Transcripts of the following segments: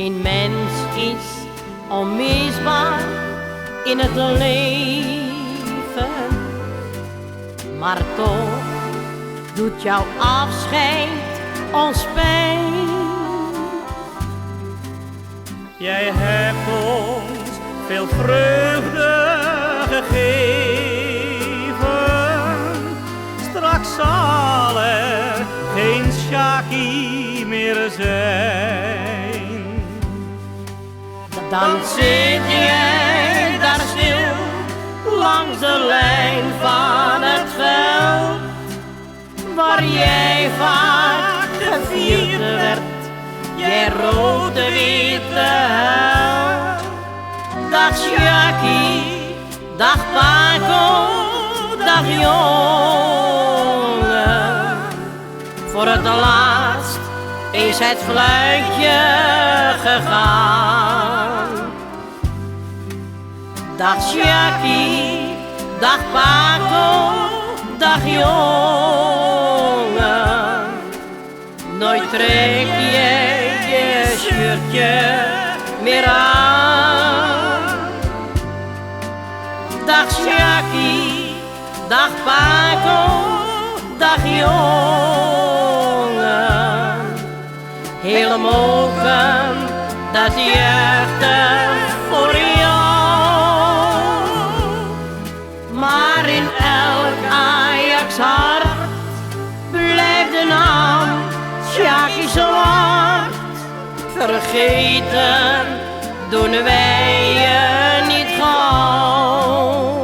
Geen mens is onmisbaar in het leven, maar toch doet jouw afscheid ons pijn. Jij hebt ons veel vreugde gegeven, straks zal er geen Sjaki meer zijn. Dan zit jij daar stil langs de lijn van het veld, waar jij vaak gevierd werd, jij rode witte held. Dag Sjaki, dag Paco, dag jongen. Voor het laatst is het fluitje gegaan. Dag Sjaki, dag Paco, dag jongen. Nooit trek jij je shirtje meer aan. Dag Sjaki, dag Paco, dag jongen. Heel Mokum, dat juichte voor jou. Maar in elk Ajax hart blijft de naam Sjaki Zwart. Vergeten doen wij je niet gauw.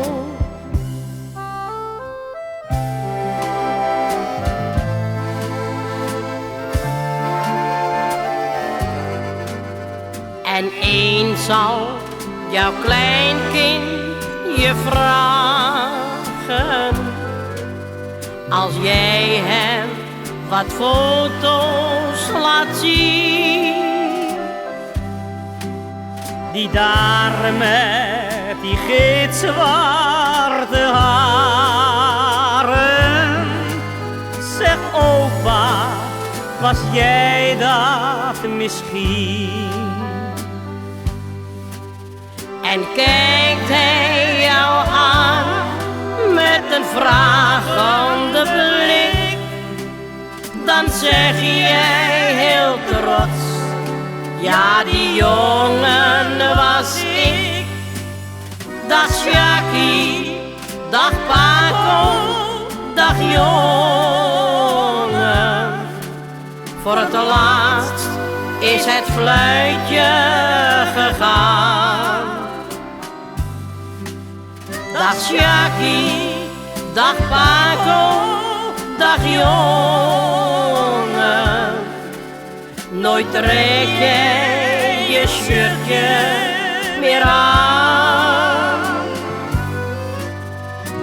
En eens zal jouw kleinkind je vragen, als jij hem wat foto's laat zien. Die daar met die gitzwarte haren. Zeg opa, was jij dat misschien? En kijkt hij jou aan met een vragende blik, dan zeg jij heel trots, ja die jongen was ik. Dag Sjaki, dag Paco, dag jongen. Voor het laatst is het fluitje gegaan. Dag Sjaki, dag Paco, dag jongen. Nooit trek jij je shirtje meer aan.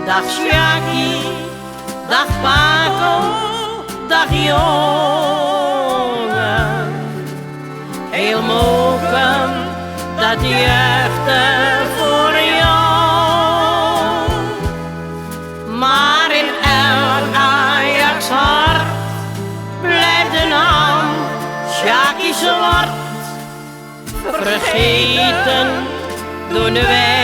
Dag Sjaki, dag Paco, dag jongen. Heel Mokum, dat juichte voor jou. Maar in elk Ajax hart blijft de naam Sjaki Zwart. Vergeten doen wij